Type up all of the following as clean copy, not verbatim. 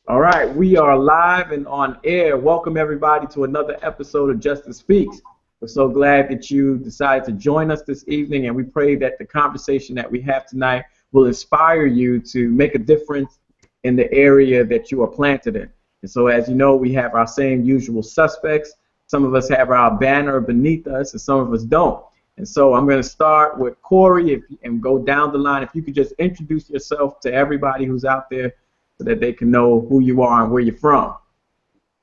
All right, we are live and on air. Welcome everybody to another episode of Justice Speaks. We're so glad that you decided to join us this evening, and we pray that the conversation that we have tonight will inspire you to make a difference in the area that you are planted in. And so, as you know, we have our same usual suspects. Some of us have our banner beneath us, and some of us don't. And so I'm going to start with Corey and go down the line. If you could just introduce yourself to everybody who's out there so that they can know who you are and where you're from.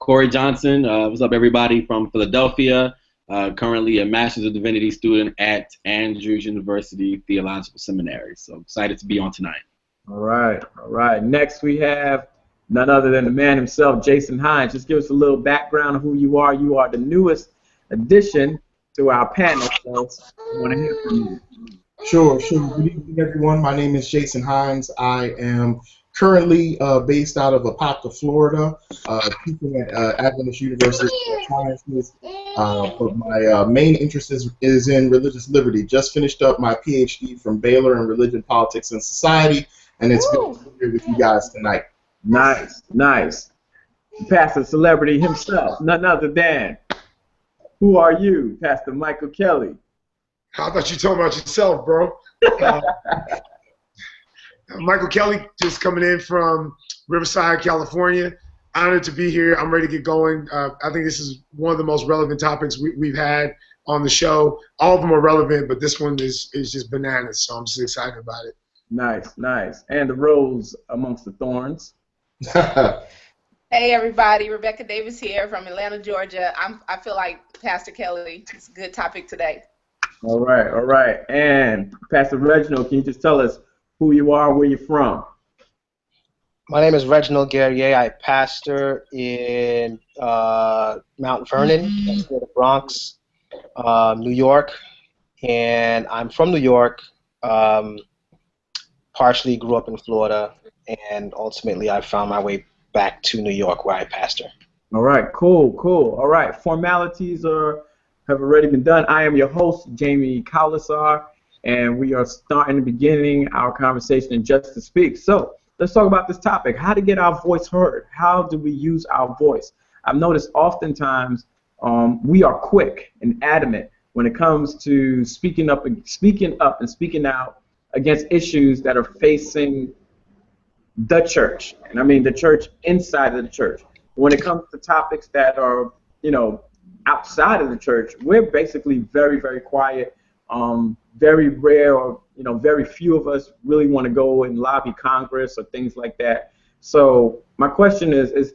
Corey Johnson, what's up everybody, from Philadelphia, currently a Master's of Divinity student at Andrews University Theological Seminary. So excited to be on tonight. All right. Next we have none other than the man himself, Jason Hines. Just give us a little background of who you are. You are the newest addition to our panel, so I want to hear from you. Sure. Good evening, everyone. My name is Jason Hines. I am currently based out of Apopka, Florida, teaching at Adventist University of Sciences. But my main interest is in religious liberty. Just finished up my PhD from Baylor in Religion, Politics, and Society, and it's good to be here with you guys tonight. Nice. Pastor Celebrity himself, none other than, who are you, Pastor Michael Kelly? I thought you were talking about yourself, bro. Michael Kelly, just coming in from Riverside, California. Honored to be here. I'm ready to get going. I think this is one of the most relevant topics we've had on the show. All of them are relevant, but this one is just bananas, so I'm just excited about it. Nice. And the rose amongst the thorns. Hey everybody, Rebecca Davis here from Atlanta, Georgia. I feel like Pastor Kelly. It's a good topic today. All right. And Pastor Reginald, can you just tell us who you are, where you're from? My name is Reginald Guerrier. I pastor in Mount Vernon, that's near the Bronx, New York. And I'm from New York, partially grew up in Florida, and ultimately I found my way back to New York where I pastor. All right, cool. All right, formalities have already been done. I am your host, Jamie Kaulasar, and we are starting the beginning our conversation in Justice Speaks. So let's talk about this topic, how to get our voice heard. How do we use our voice? I've noticed oftentimes we are quick and adamant when it comes to speaking up and speaking out against issues that are facing the church, and I mean the church inside of the church. When it comes to topics that are, outside of the church, we're basically very, very quiet. Very rare, or very few of us really want to go and lobby Congress or things like that. So my question is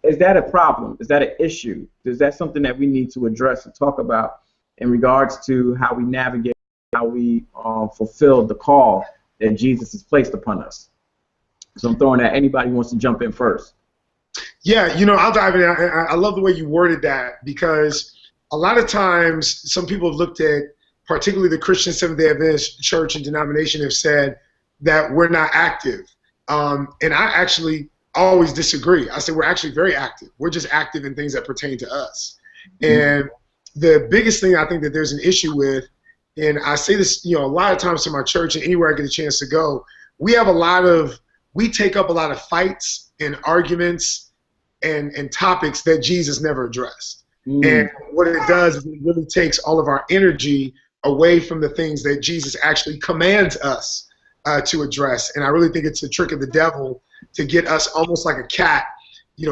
that a problem? Is that an issue? Is that something that we need to address and talk about in regards to how we navigate, how we fulfill the call that Jesus has placed upon us? So I'm throwing that. Anybody wants to jump in first? Yeah, I'll dive in. I love the way you worded that, because a lot of times some people have looked at, particularly the Christian Seventh-day Adventist church and denomination, have said that we're not active. And I actually always disagree. I say we're actually very active. We're just active in things that pertain to us. And the biggest thing I think that there's an issue with, and I say this a lot of times to my church and anywhere I get a chance to go, we take up a lot of fights and arguments and topics that Jesus never addressed. And what it does is it really takes all of our energy away from the things that Jesus actually commands us to address. And I really think it's a trick of the devil to get us almost like a cat,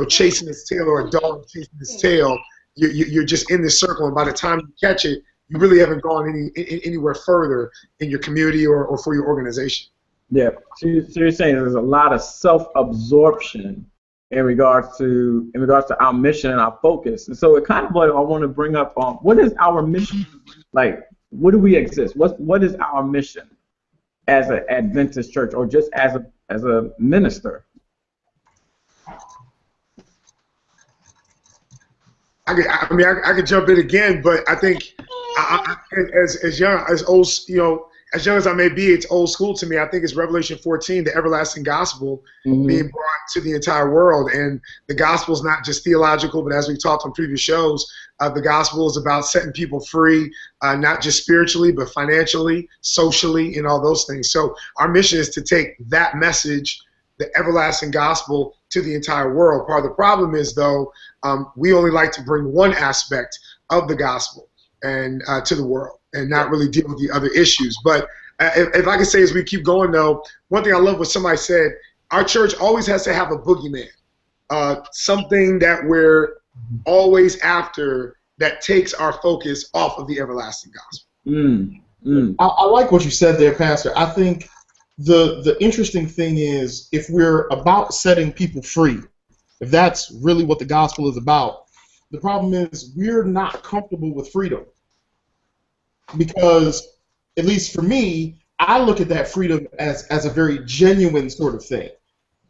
chasing its tail, or a dog chasing its tail. You're just in this circle, and by the time you catch it, you really haven't gone anywhere further in your community or for your organization. Yeah, so you're saying there's a lot of self-absorption in regards to our mission and our focus. And so it kind of what I want to bring up on, what is our mission? Like, what do we exist? What is our mission as an Adventist church, or just as a minister? I could jump in again, but I think as young as I may be, it's old school to me. I think it's Revelation 14, the everlasting gospel being brought to the entire world. And the gospel is not just theological, but as we've talked on previous shows, the gospel is about setting people free, not just spiritually, but financially, socially, and all those things. So our mission is to take that message the everlasting gospel to the entire world. Part of the problem is, though, we only like to bring one aspect of the gospel and to the world and not really deal with the other issues. But if I can say, as we keep going, though, one thing I love what somebody said, our church always has to have a boogeyman, something that we're always after that takes our focus off of the everlasting gospel. I like what you said there, Pastor. I think the interesting thing is, if we're about setting people free, if that's really what the gospel is about, the problem is we're not comfortable with freedom. Because, at least for me, I look at that freedom as a very genuine sort of thing,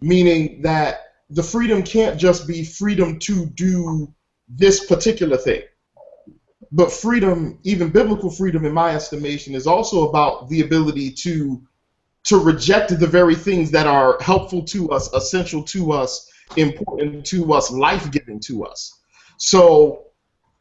meaning that the freedom can't just be freedom to do this particular thing. But freedom, even biblical freedom in my estimation, is also about the ability to reject the very things that are helpful to us, essential to us, important to us, life-giving to us. So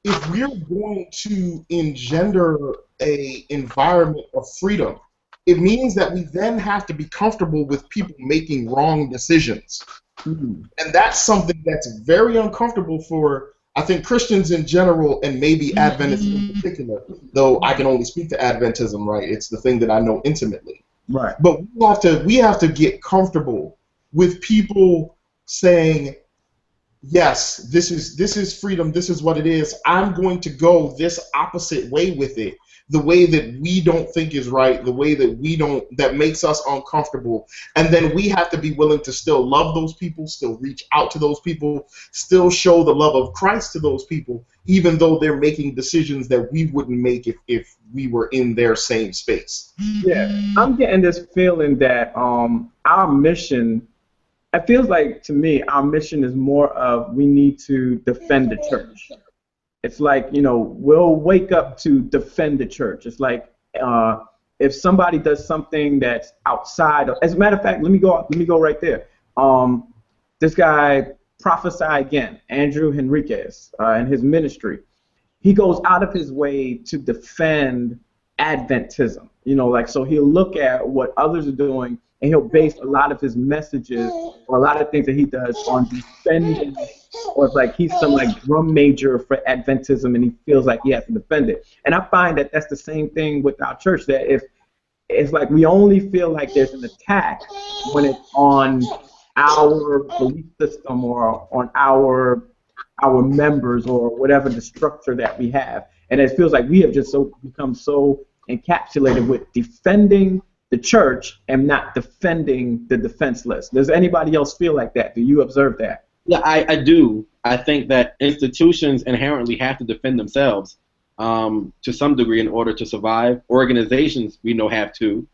if we're going to engender an environment of freedom, it means that we then have to be comfortable with people making wrong decisions. And that's something that's very uncomfortable for, I think, Christians in general, and maybe Adventists in particular, though I can only speak to Adventism, right? It's the thing that I know intimately. Right. But we have to get comfortable with people saying, yes, this is freedom, this is what it is. I'm going to go this opposite way with it, the way that we don't think is right, the way that makes us uncomfortable. And then we have to be willing to still love those people, still reach out to those people, still show the love of Christ to those people, even though they're making decisions that we wouldn't make if we were in their same space. Yeah, I'm getting this feeling that our mission, it feels like to me, our mission is more of we need to defend the church. It's like, we'll wake up to defend the church. It's like if somebody does something that's outside of, as a matter of fact, let me go right there. This guy, Prophesy Again, Andrew Henriquez, and his ministry, he goes out of his way to defend Adventism. So he'll look at what others are doing, and he'll base a lot of his messages or a lot of things that he does on defending, or it's like he's some drum major for Adventism and he feels like he has to defend it. And I find that that's the same thing with our church, that if it's like we only feel like there's an attack when it's on our belief system or on our members or whatever the structure that we have. And it feels like we have just become so encapsulated with defending the church and not defending the defenseless. Does anybody else feel like that? Do you observe that? Yeah, I do. I think that institutions inherently have to defend themselves to some degree in order to survive. Organizations, we know, have to.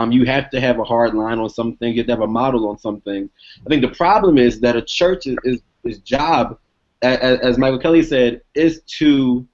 You have to have a hard line on something. You have to have a model on something. I think the problem is that a church's job, as Michael Kelly said, is to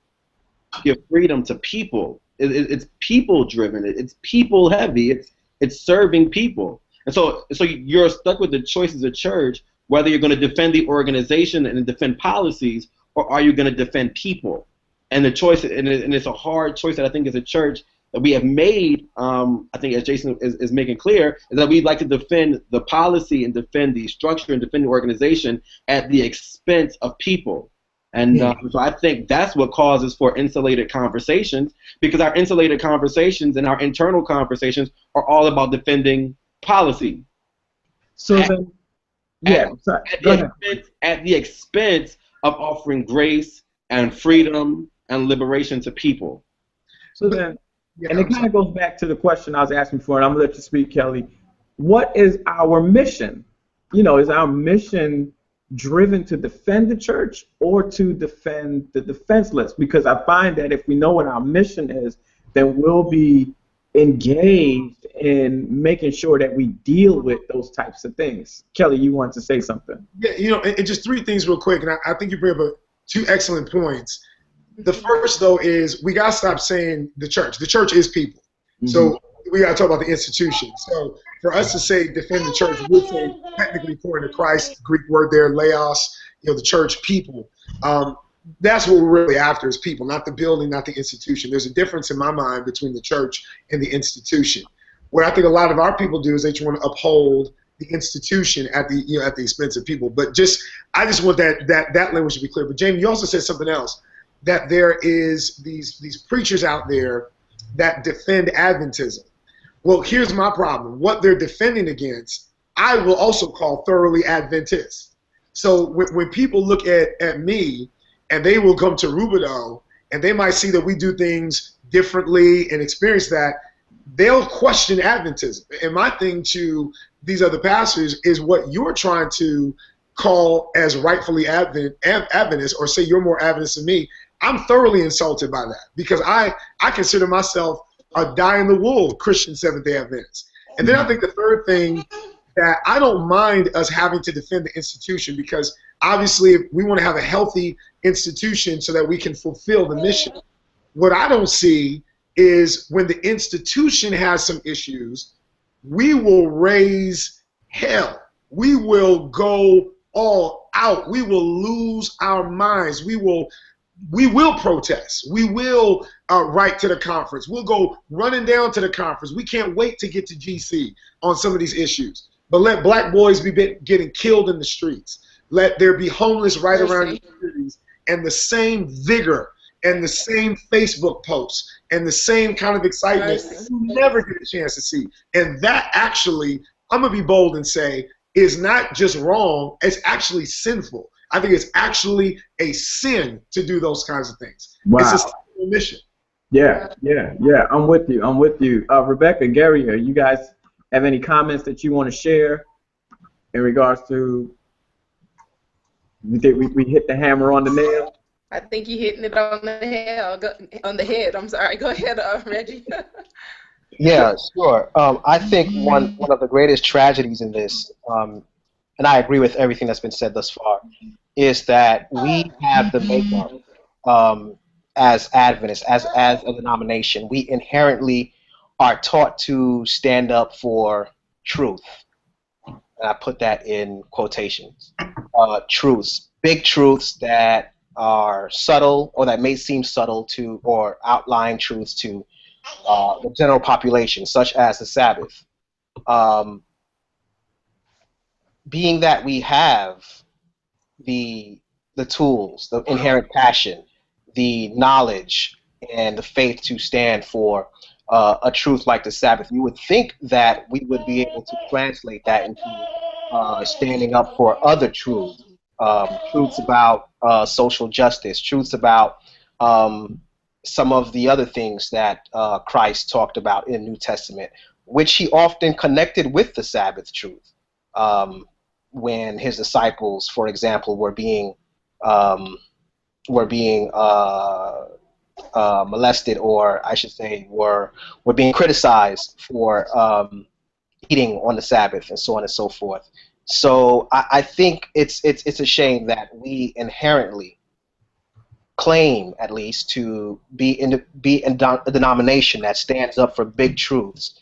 give freedom to people. It's people-driven. It's people-heavy. It's serving people. And so you're stuck with the choice as a church, whether you're going to defend the organization and defend policies, or are you going to defend people? And the choice, and it's a hard choice that I think as a church that we have made, I think as Jason is making clear, is that we'd like to defend the policy and defend the structure and defend the organization at the expense of people. And so I think that's what causes for insulated conversations, because our insulated conversations and our internal conversations are all about defending policy. So then, at the expense of offering grace and freedom and liberation to people. So then, and it kind of goes back to the question I was asking before, and I'm going to let you speak, Kelly. What is our mission? Is our mission driven to defend the church or to defend the defenseless? Because I find that if we know what our mission is, then we'll be engaged in making sure that we deal with those types of things. Kelly, you want to say something? Yeah, and just three things real quick, and I think you bring up two excellent points. The first, though, is we got to stop saying the church. The church is people. Mm-hmm. So we got to talk about the institution. So for us to say defend the church, we'll say technically according to Christ, the Greek word there, laos, the church, people. That's what we're really after, is people, not the building, not the institution. There's a difference in my mind between the church and the institution. What I think a lot of our people do is they just want to uphold the institution at the at the expense of people. But I just want that language to be clear. But Jamie, you also said something else, that there is these preachers out there that defend Adventism. Well, here's my problem. What they're defending against, I will also call thoroughly Adventist. So when people look at me, and they will come to Rubidoux, and they might see that we do things differently and experience that, they'll question Adventism. And my thing to these other pastors is what you're trying to call as rightfully Adventist, or say you're more Adventist than me. I'm thoroughly insulted by that, because I consider myself a die-in-the-wool Christian Seventh-day Adventist. And then I think the third thing, that I don't mind us having to defend the institution, because obviously we want to have a healthy institution so that we can fulfill the mission. What I don't see is when the institution has some issues, we will raise hell. We will go all out. We will lose our minds. We will protest. We will write to the conference. We'll go running down to the conference. We can't wait to get to GC on some of these issues. But let black boys be getting killed in the streets. Let there be homeless right around the communities, and the same vigor and the same Facebook posts and the same kind of excitement you never get a chance to see. And that actually, I'm going to be bold and say, is not just wrong, it's actually sinful. I think it's actually a sin to do those kinds of things. Wow. It's a sinful mission. Yeah. I'm with you. Rebecca, Gary, you guys have any comments that you want to share in regards to, we hit the hammer on the nail? I think you're hitting it on the head. I'm sorry. Go ahead, Reggie. Yeah, sure. I think one of the greatest tragedies in this, and I agree with everything that's been said thus far, is that we have the makeup as Adventists, as a denomination. We inherently are taught to stand up for truth. And I put that in quotations. Truths, big truths that are subtle, or that may seem subtle to, or outlying truths to the general population, such as the Sabbath. Being that we have the tools, the inherent passion, the knowledge, and the faith to stand for a truth like the Sabbath, you would think that we would be able to translate that into standing up for other truths, truths about social justice, truths about some of the other things that Christ talked about in the New Testament, which he often connected with the Sabbath truth. When his disciples, for example, were being molested, or I should say, were being criticized for eating on the Sabbath, and so on and so forth. So I think it's a shame that we inherently claim, at least, to be in a denomination that stands up for big truths,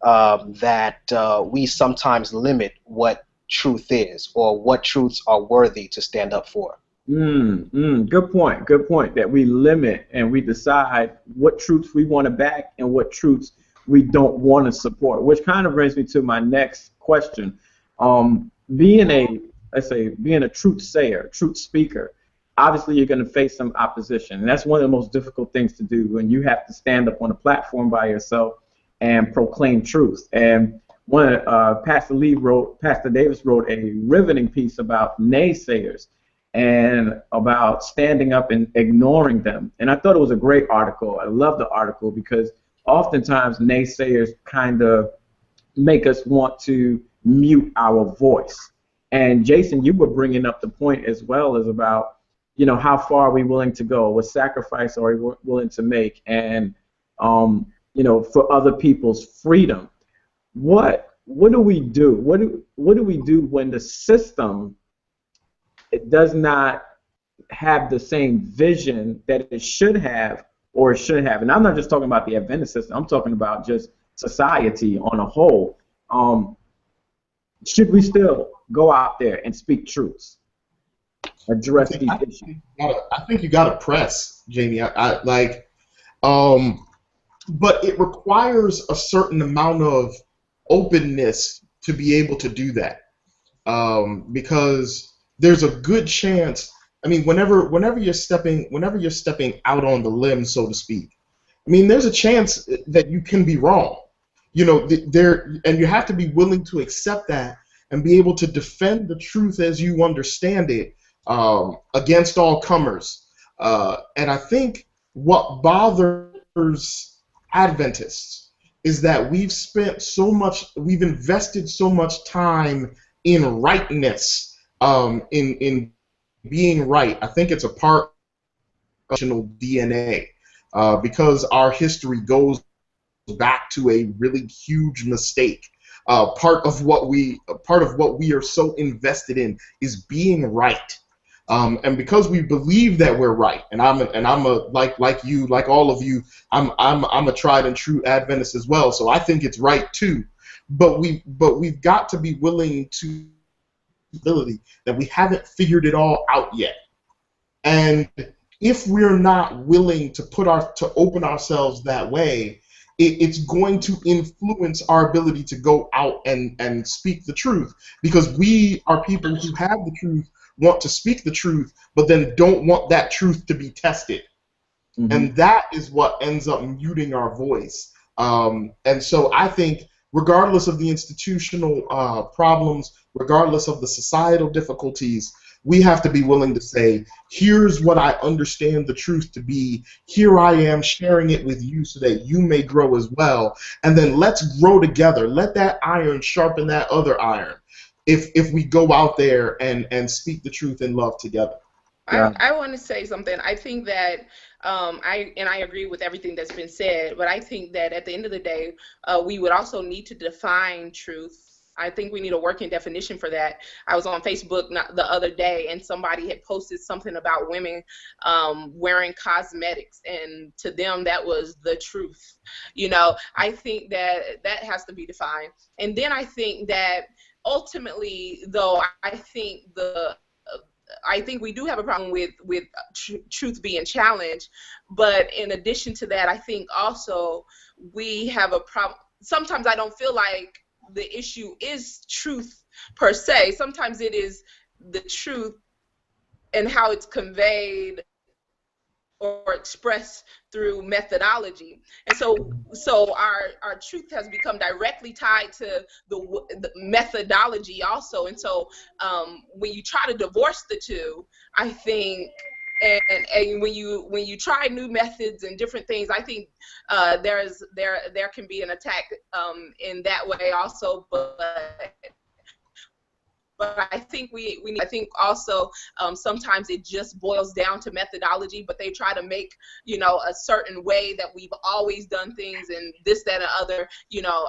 that we sometimes limit what truth is, or what truths are worthy to stand up for. Good point. That we limit and we decide what truths we want to back and what truths we don't want to support, which kind of brings me to my next question. Being a truth sayer, truth speaker, obviously you're going to face some opposition, and that's one of the most difficult things to do when you have to stand up on a platform by yourself and proclaim truth. And Pastor Davis wrote a riveting piece about naysayers and about standing up and ignoring them. And I thought it was a great article. I love the article because oftentimes naysayers kind of make us want to mute our voice. And Jason, you were bringing up the point as well as about, how far are we willing to go? What sacrifice are we willing to make? And, for other people's freedom. What do we do? What do we do when the system, it does not have the same vision that it should have or it should have? And I'm not just talking about the Adventist system. I'm talking about just society on a whole. Should we still go out there and speak truths, address these issues? I think you got to press, Jamie. But it requires a certain amount of openness to be able to do that, because there's a good chance. I mean, whenever you're stepping out on the limb, so to speak, I mean, there's a chance that you can be wrong. You know, and you have to be willing to accept that and be able to defend the truth as you understand it, against all comers. And I think what bothers Adventists is that we've invested so much time in rightness, in being right. I think it's a part of national DNA, because our history goes back to a really huge mistake. Part of what we are so invested in is being right, and because we believe that we're right. And I'm like you, like all of you, I'm a tried and true Adventist as well. So I think it's right too. But we've got to be willing to ability that we haven't figured it all out yet. And if we're not willing to open ourselves that way, it's going to influence our ability to go out and speak the truth, because we are people who have the truth, want to speak the truth, but then don't want that truth to be tested. Mm-hmm. And that is what ends up muting our voice. And so I think regardless of the institutional problems, regardless of the societal difficulties, we have to be willing to say, here's what I understand the truth to be. Here I am sharing it with you so that you may grow as well. And then let's grow together. Let that iron sharpen that other iron if we go out there and speak the truth in love together. I want to say something. I think that I agree with everything that's been said, but I think that at the end of the day, we would also need to define truth. I think we need a working definition for that. I was on Facebook the other day, and somebody had posted something about women wearing cosmetics, and to them that was the truth. You know, I think that has to be defined. And then I think that ultimately, though, I think we do have a problem with truth being challenged. But in addition to that, I think also we have a problem. Sometimes I don't feel like the issue is truth per se. Sometimes it is the truth and how it's conveyed or expressed through methodology. And so our truth has become directly tied to the methodology also. And so when you try to divorce the two, I think, and when you try new methods and different things, I think there can be an attack in that way also. But I think I think also sometimes it just boils down to methodology, but they try to make, a certain way that we've always done things and this, that, and other,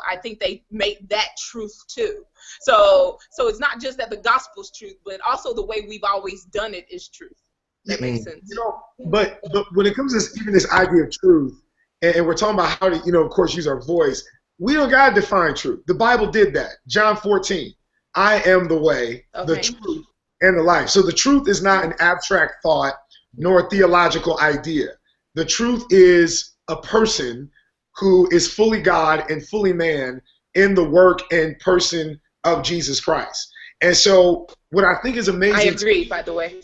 I think they make that truth too. So it's not just that the gospel's truth, but also the way we've always done it is truth. That makes sense. But when it comes to even this idea of truth, and we're talking about how to, of course, use our voice, we don't got to define truth. The Bible did that. John 14, I am the way, the truth, and the life. So the truth is not an abstract thought nor a theological idea. The truth is a person who is fully God and fully man in the work and person of Jesus Christ. And so what I think is amazing. I agree, by the way.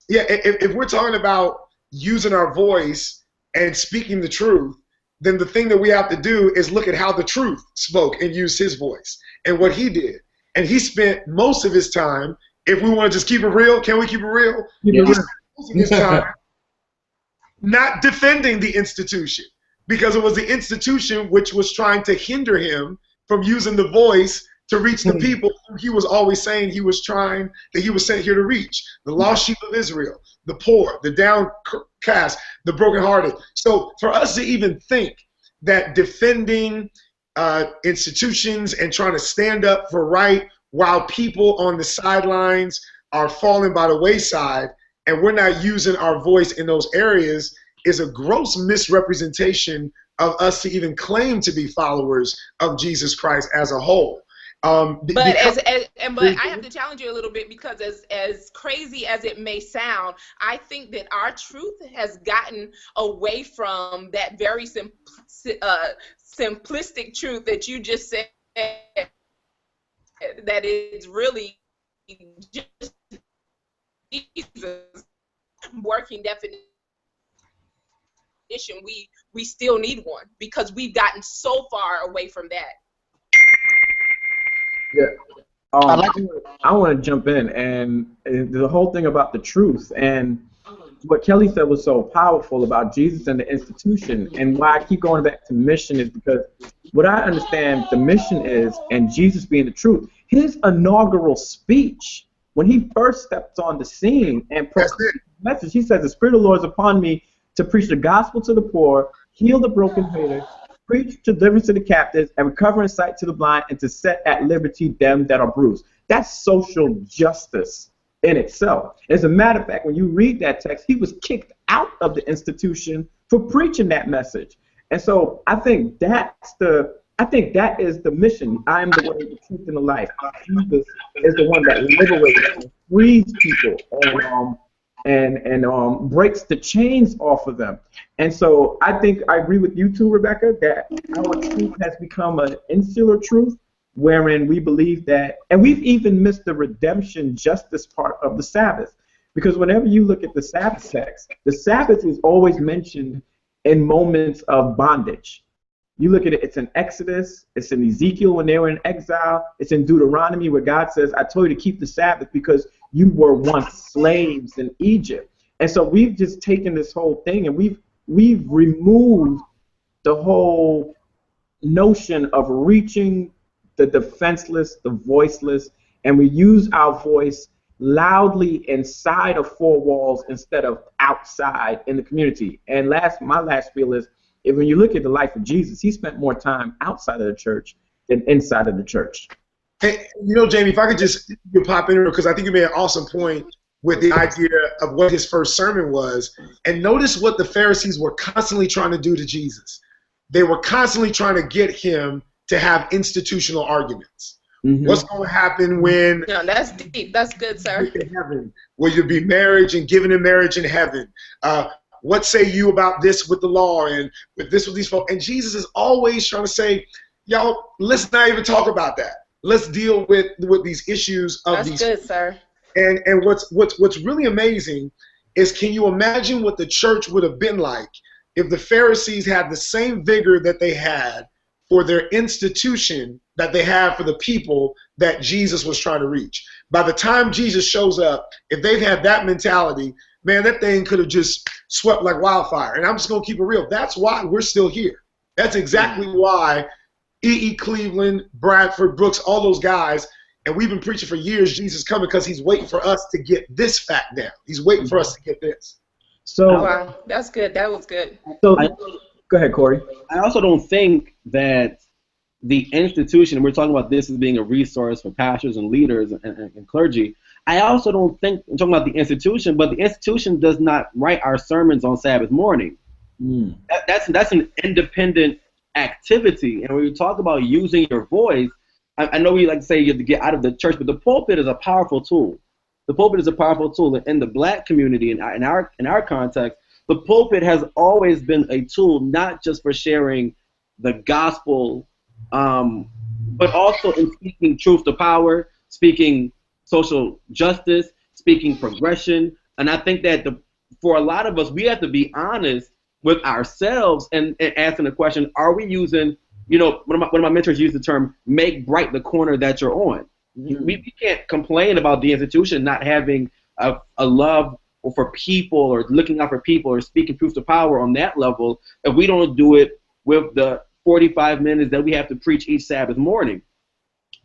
Yeah, if we're talking about using our voice and speaking the truth, then the thing that we have to do is look at how the truth spoke and used his voice and what he did. And he spent most of his time, if we want to just keep it real, can we keep it real? Yeah. He spent most of his time not defending the institution, because it was the institution which was trying to hinder him from using the voice to reach the people who he was always saying he was sent here to reach. The lost sheep of Israel, the poor, the downcast, the brokenhearted. So for us to even think that defending institutions and trying to stand up for right while people on the sidelines are falling by the wayside and we're not using our voice in those areas is a gross misrepresentation of us to even claim to be followers of Jesus Christ as a whole. But I have to challenge you a little bit, because as crazy as it may sound, I think that our truth has gotten away from that very simplistic truth that you just said. that it's really just Jesus working definition. We still need one because we've gotten so far away from that. Yeah. I'd like I want to jump in, and the whole thing about the truth and what Kelly said was so powerful about Jesus and the institution, and why I keep going back to mission is because what I understand the mission is, and Jesus being the truth, his inaugural speech, when he first steps on the scene and proclaims the message, he says, "The Spirit of the Lord is upon me to preach the gospel to the poor, heal the brokenhearted, preach deliverance to the captives, and recovering sight to the blind, and to set at liberty them that are bruised." That's social justice in itself. As a matter of fact, when you read that text, he was kicked out of the institution for preaching that message. And so I think that is the mission. I am the way, the truth, and the life. Jesus is the one that liberates and frees people and breaks the chains off of them. And so I think I agree with you too, Rebecca, that our truth has become an insular truth, wherein we believe that, and we've even missed the redemption justice part of the Sabbath. Because whenever you look at the Sabbath text, the Sabbath is always mentioned in moments of bondage. You look at it, it's in Exodus, it's in Ezekiel when they were in exile, it's in Deuteronomy where God says, "I told you to keep the Sabbath because you were once slaves in Egypt." And so we've just taken this whole thing and we've removed the whole notion of reaching the defenseless, the voiceless, and we use our voice loudly inside of four walls instead of outside in the community. And my last feel is, if when you look at the life of Jesus, he spent more time outside of the church than inside of the church. Hey, Jamie, if I could just pop in here, because I think you made an awesome point with the idea of what his first sermon was. And notice what the Pharisees were constantly trying to do to Jesus. They were constantly trying to get him to have institutional arguments. Mm-hmm. What's going to happen when... No, that's deep. That's good, sir. In heaven, will you be marriage and given in marriage in heaven? What say you about this with the law and with this with these folks? And Jesus is always trying to say, y'all, let's not even talk about that. Let's deal with these issues of That's these. That's good, sir. And what's really amazing is, can you imagine what the church would have been like if the Pharisees had the same vigor that they had for their institution that they had for the people that Jesus was trying to reach? By the time Jesus shows up, if they've had that mentality, man, that thing could have just swept like wildfire. And I'm just going to keep it real. That's why we're still here. That's exactly why E.E. Cleveland, Bradford, Brooks, all those guys, and we've been preaching for years, Jesus coming, because he's waiting for us to get this fact down. He's waiting for us to get this. So, oh, wow, that's good. That was good. So, go ahead, Corey. I also don't think that the institution, we're talking about this as being a resource for pastors and leaders and clergy. I also don't think, I'm talking about the institution, but the institution does not write our sermons on Sabbath morning. Mm. That's an independent activity. And when we talk about using your voice, I know we like to say you have to get out of the church, but the pulpit is a powerful tool. The pulpit is a powerful tool. In the black community, in our context, the pulpit has always been a tool, not just for sharing the gospel, but also in speaking truth to power, speaking social justice, speaking progression. And I think that for a lot of us, we have to be honest with ourselves and asking the question, are we using, one of my mentors used the term, make bright the corner that you're on. Mm-hmm. We can't complain about the institution not having a love for people or looking out for people or speaking truth to power on that level if we don't do it with the 45 minutes that we have to preach each Sabbath morning.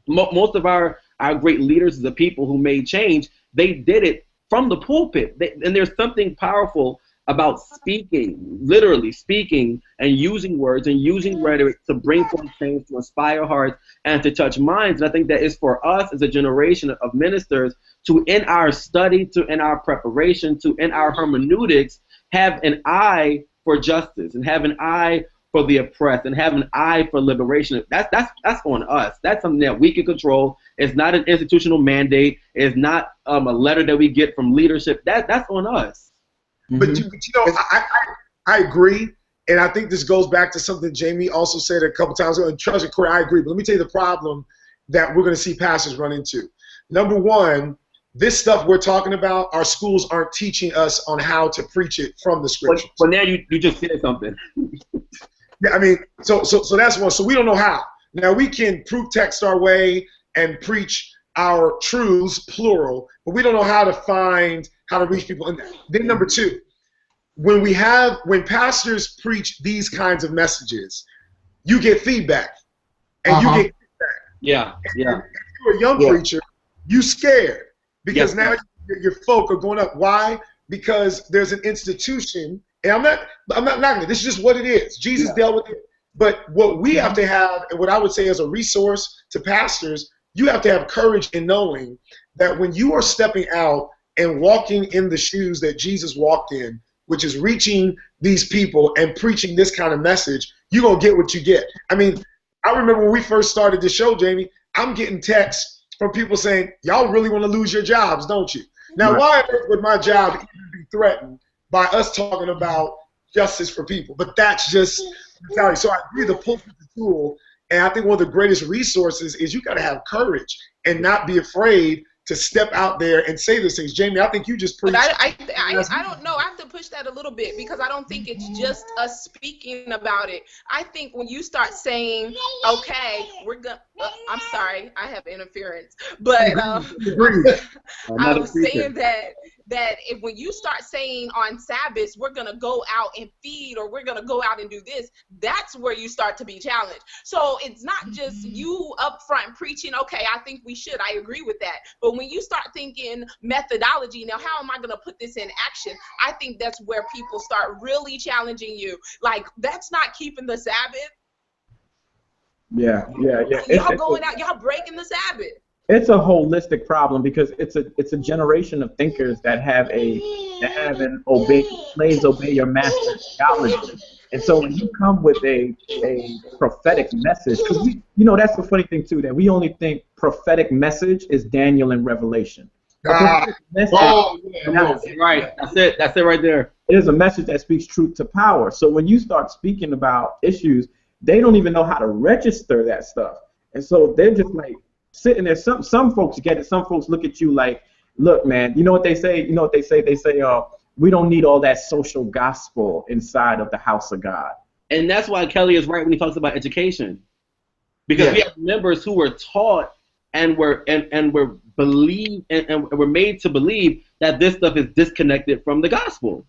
Most of our great leaders, the people who made change, they did it from the pulpit. And there's something powerful about speaking, literally speaking and using words and using rhetoric to bring forth change, to inspire hearts and to touch minds. And I think that is for us as a generation of ministers to, in our study, to in our preparation, to in our hermeneutics, have an eye for justice and have an eye for the oppressed and have an eye for liberation. That's on us. That's something that we can control. It's not an institutional mandate. It's not a letter that we get from leadership. That's on us. But I agree, and I think this goes back to something Jamie also said a couple times ago. And trust me, Corey, I agree. But let me tell you the problem that we're going to see pastors run into. Number one, this stuff we're talking about, our schools aren't teaching us on how to preach it from the scriptures. But now you just said something. Yeah, I mean, so that's one. So we don't know how. Now we can proof text our way and preach our truths, plural, but we don't know how to reach people in that. Then number two, when pastors preach these kinds of messages, you get feedback, and you get feedback. Yeah. If you're a young preacher, you scared because now your folk are going up. Why? Because there's an institution, and I'm not knocking it. This is just what it is. Jesus dealt with it. But what we have to have, and what I would say as a resource to pastors, you have to have courage in knowing that when you are stepping out and walking in the shoes that Jesus walked in, which is reaching these people and preaching this kind of message, you're going to get what you get. I mean, I remember when we first started this show, Jamie, I'm getting texts from people saying, y'all really want to lose your jobs, don't you? Now, why on earth would my job even be threatened by us talking about justice for people? But that's just mentality. So I agree, the pulpit is a tool, and I think one of the greatest resources is you got to have courage and not be afraid to step out there and say those things. Jamie, I think you just preached. But I don't know. I have to push that a little bit because I don't think it's just us speaking about it. I think when you start saying, okay, we're going to, I'm sorry, I have interference. But I was saying that when you start saying on Sabbath, we're going to go out and feed, or we're going to go out and do this, that's where you start to be challenged. So it's not just you up front preaching, okay, I think we should. I agree with that. But when you start thinking methodology, now how am I going to put this in action? I think that's where people start really challenging you. Like, that's not keeping the Sabbath. Yeah. Y'all going out, y'all breaking the Sabbath. It's a holistic problem because it's a generation of thinkers that have an slaves obey your master theology. And so when you come with a prophetic message, because that's the funny thing too, that we only think prophetic message is Daniel and Revelation. Right. That's it right there. It is a message that speaks truth to power. So when you start speaking about issues, they don't even know how to register that stuff. And so they're just like sitting there. Some folks get it. Some folks look at you like, look, man, you know what they say? They say, we don't need all that social gospel inside of the house of God. And that's why Kelly is right when he talks about education. Because we have members who were taught and were believed and were made to believe that this stuff is disconnected from the gospel.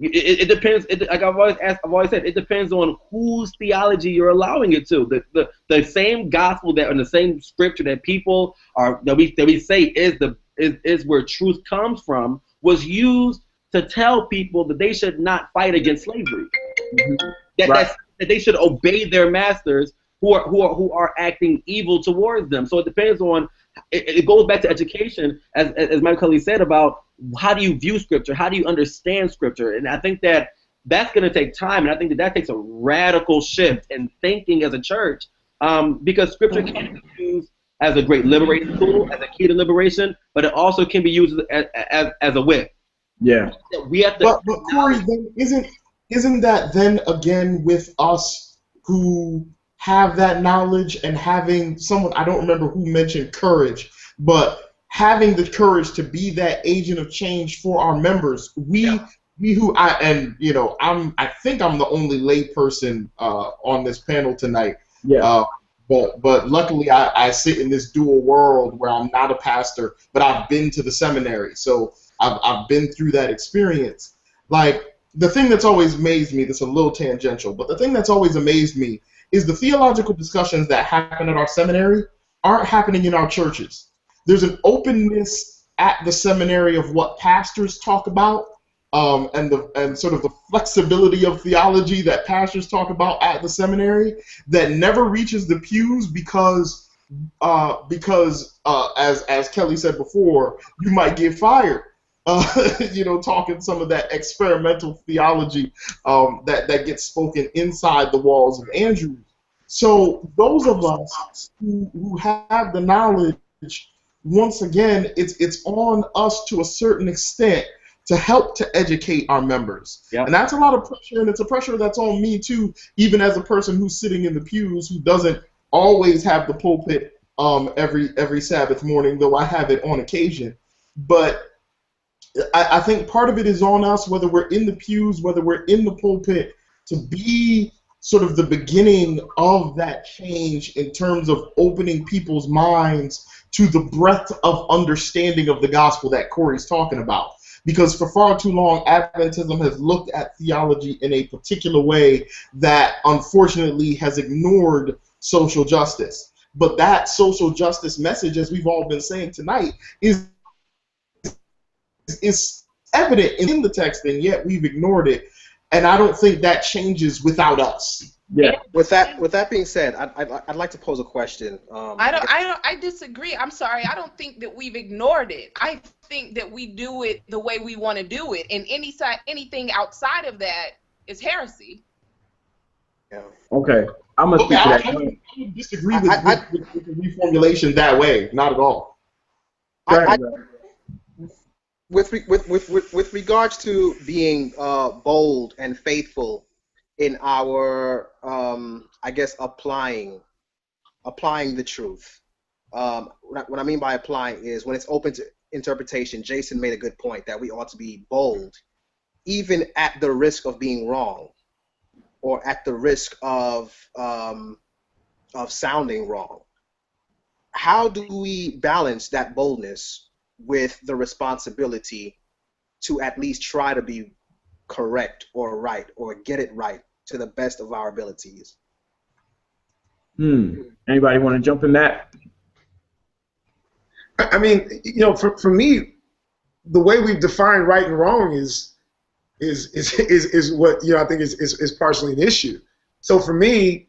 It depends. Like I've always said, it depends on whose theology you're allowing it to. The same gospel that, and the same scripture that people are that we say is where truth comes from was used to tell people that they should not fight against slavery. That they should obey their masters who are acting evil towards them. So it depends on. It goes back to education, as Michael Kelly said, about how do you view Scripture, how do you understand Scripture, and I think that's going to take time, and I think that takes a radical shift in thinking as a church, because Scripture can be used as a great liberating tool, as a key to liberation, but it also can be used as a whip. Yeah. We have to. But Corey, then isn't that then again with us who have that knowledge and having someone, I don't remember who mentioned courage, but having the courage to be that agent of change for our members. I think I'm the only lay person on this panel tonight. Yeah. But luckily I sit in this dual world where I'm not a pastor, but I've been to the seminary, so I've been through that experience. Like, the thing that's always amazed me, that's a little tangential, but the thing that's always amazed me is the theological discussions that happen at our seminary aren't happening in our churches. There's an openness at the seminary of what pastors talk about, and sort of the flexibility of theology that pastors talk about at the seminary that never reaches the pews because as Kelly said before, you might get fired. Talking some of that experimental theology that gets spoken inside the walls of Andrews. So those of us who have the knowledge, once again, it's on us to a certain extent to help to educate our members. Yep. And that's a lot of pressure, and it's a pressure that's on me too, even as a person who's sitting in the pews who doesn't always have the pulpit every Sabbath morning, though I have it on occasion. But I think part of it is on us, whether we're in the pews, whether we're in the pulpit, to be sort of the beginning of that change in terms of opening people's minds to the breadth of understanding of the gospel that Corey's talking about. Because for far too long, Adventism has looked at theology in a particular way that unfortunately has ignored social justice. But that social justice message, as we've all been saying tonight, is evident in the text, and yet we've ignored it. And I don't think that changes without us. Yeah. With that being said, I'd like to pose a question. I disagree. I'm sorry. I don't think that we've ignored it. I think that we do it the way we want to do it, and anything outside of that is heresy. Yeah. Okay. I'm gonna speak to that. I would disagree with the reformulation that way. Not at all. With regards to being bold and faithful in our, I guess, applying the truth. What I mean by applying is when it's open to interpretation. Jason made a good point that we ought to be bold, even at the risk of being wrong, or at the risk of sounding wrong. How do we balance that boldness with the responsibility to at least try to be correct or right or get it right to the best of our abilities? Anybody want to jump in that? I mean, you know, for me, the way we've defined right and wrong is what, you know, I think is partially an issue. So for me,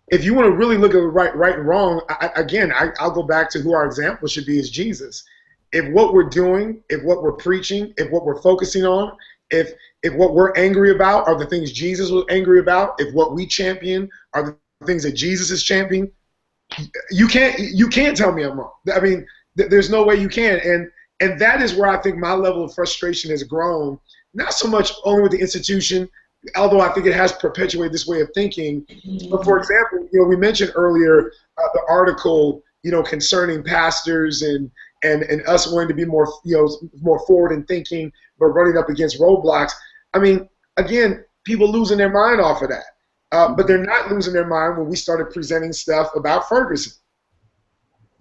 if you want to really look at right and wrong, I'll go back to who our example should be, is Jesus. If what we're doing, if what we're preaching, if what we're focusing on, if what we're angry about are the things Jesus was angry about, if what we champion are the things that Jesus is championing, you can't tell me I'm wrong. I mean, there's no way you can. And that is where I think my level of frustration has grown, not so much only with the institution, although I think it has perpetuated this way of thinking. But for example, you know, we mentioned earlier the article, you know, concerning pastors and us wanting to be more, you know, more forward in thinking, but running up against roadblocks. I mean, again, people losing their mind off of that. But they're not losing their mind when we started presenting stuff about Ferguson.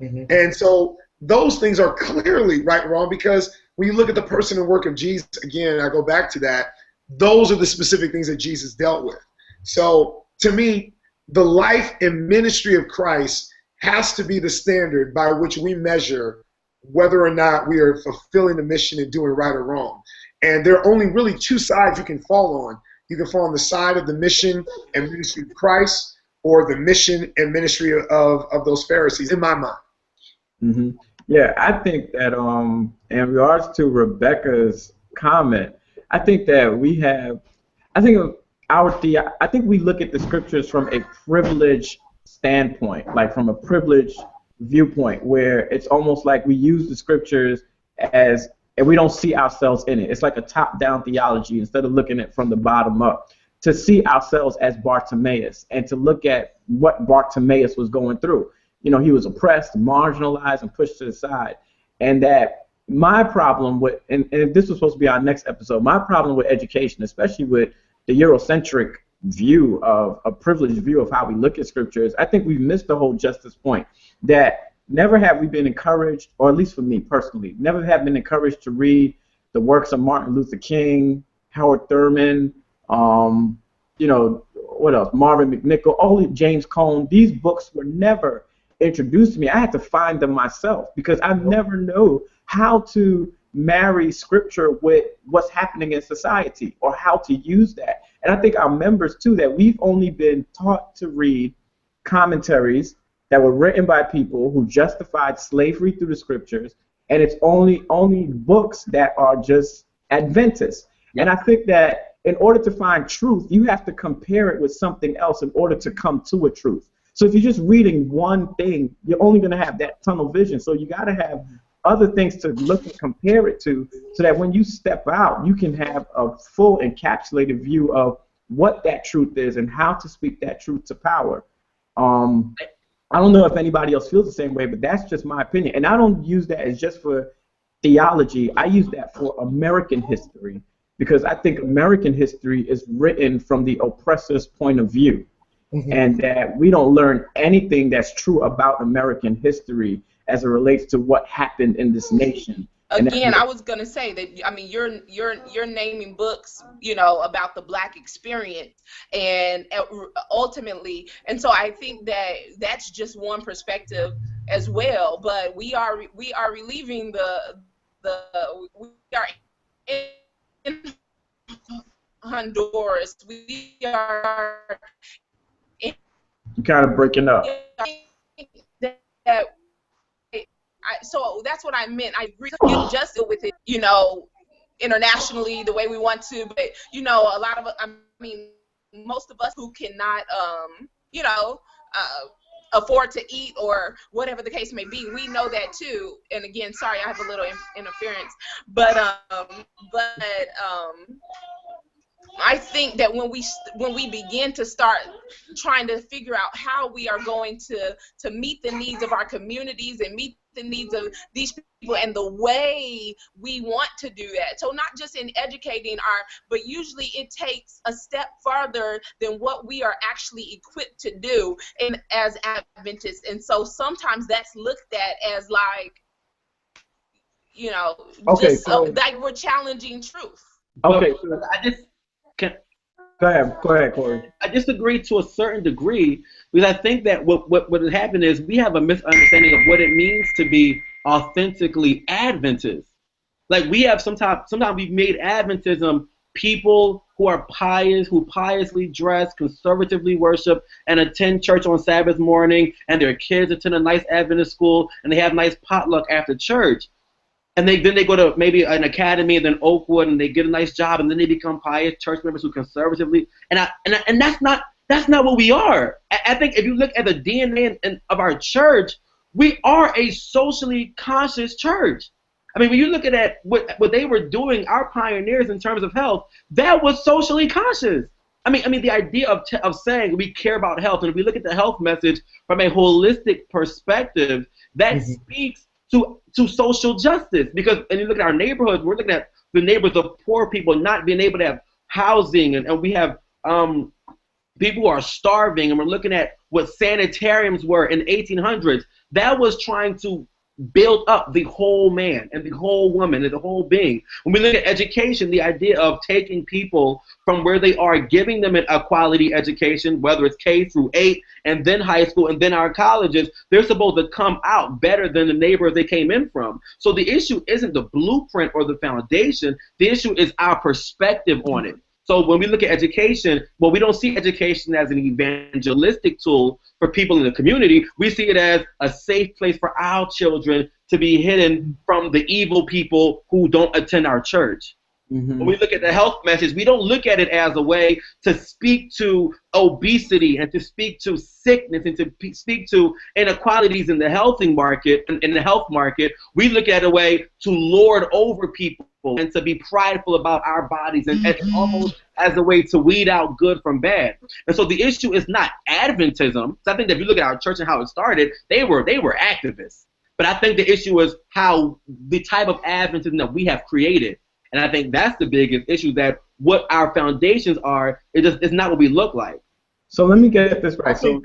And so those things are clearly right and wrong, because when you look at the person and work of Jesus, again, I go back to that, those are the specific things that Jesus dealt with. So to me, the life and ministry of Christ has to be the standard by which we measure whether or not we are fulfilling the mission and doing right or wrong. And there are only really two sides you can fall on. You can fall on the side of the mission and ministry of Christ, or the mission and ministry of those Pharisees, in my mind. Yeah, I think that in regards to Rebecca's comment, I think that I think we look at the scriptures from a privileged standpoint, like from a privileged viewpoint, where it's almost like we use the scriptures and we don't see ourselves in it. It's like a top-down theology instead of looking at it from the bottom up. To see ourselves as Bartimaeus and to look at what Bartimaeus was going through. You know, he was oppressed, marginalized, and pushed to the side. And that my problem with, and this was supposed to be our next episode, my problem with education, especially with the Eurocentric view of a privileged view of how we look at scriptures, I think we've missed the whole justice point. That never have we been encouraged, or at least for me personally, never have been encouraged to read the works of Martin Luther King, Howard Thurman, you know, what else? Marvin McNichol, all of James Cone. These books were never introduced to me. I had to find them myself because I never know how to marry scripture with what's happening in society or how to use that. And I think our members too, that we've only been taught to read commentaries that were written by people who justified slavery through the scriptures, and it's only books that are just Adventist. And I think that in order to find truth, you have to compare it with something else in order to come to a truth. So if you're just reading one thing, you're only going to have that tunnel vision. So you got to have other things to look and compare it to, so that when you step out, you can have a full encapsulated view of what that truth is and how to speak that truth to power. I don't know if anybody else feels the same way, but that's just my opinion. And I don't use that as just for theology. I use that for American history because I think American history is written from the oppressor's point of view, and that we don't learn anything that's true about American history as it relates to what happened in this nation. Again, I was gonna say that, I mean, you're naming books, you know, about the Black experience, and ultimately, and so I think that that's just one perspective as well. But we are relieving we are in Honduras. We are in, You're kind of breaking up. that so that's what I meant. I agree. You just deal with it, you know, internationally the way we want to, but you know, a lot of, I mean, most of us who cannot, you know, afford to eat or whatever the case may be, we know that too. And again, sorry, I have a little interference, but I think that when we begin to start trying to figure out how we are going to meet the needs of our communities and meet the needs of these people and the way we want to do that. So not just in educating but usually it takes a step farther than what we are actually equipped to do as Adventists. And so sometimes that's looked at as like, you know, Okay, just like we're challenging truth. Okay, so I just can. Go ahead, Corey. I disagree to a certain degree because I think that what has happened is we have a misunderstanding of what it means to be authentically Adventist. Like we have sometimes we've made Adventism people who are pious, who piously dress, conservatively worship, and attend church on Sabbath morning, and their kids attend a nice Adventist school, and they have nice potluck after church. And then they go to maybe an academy and then Oakwood and they get a nice job and then they become pious church members who conservatively and that's not what we are. I think if you look at the DNA of our church, we are a socially conscious church. I mean, when you look at what they were doing, our pioneers in terms of health, that was socially conscious. I mean, the idea of saying we care about health, and if we look at the health message from a holistic perspective, that speaks to social justice, because and you look at our neighborhoods, we're looking at the neighborhoods of poor people not being able to have housing, and we have people who are starving, and we're looking at what sanitariums were in the 1800s. That was trying to build up the whole man and the whole woman and the whole being. When we look at education, the idea of taking people from where they are, giving them a quality education, whether it's K through 8 and then high school and then our colleges, they're supposed to come out better than the neighborhoods they came in from. So the issue isn't the blueprint or the foundation. The issue is our perspective on it. So when we look at education, well, we don't see education as an evangelistic tool for people in the community. We see it as a safe place for our children to be hidden from the evil people who don't attend our church. When we look at the health message, we don't look at it as a way to speak to obesity and to speak to sickness and to speak to inequalities in the healthing market, in the health market. We look at a way to lord over people and to be prideful about our bodies, and almost as a way to weed out good from bad. And so the issue is not Adventism. So I think that if you look at our church and how it started, they were activists. But I think the issue is how the type of Adventism that we have created. And I think that's the biggest issue, that what our foundations are, it's not what we look like. So let me get this right. So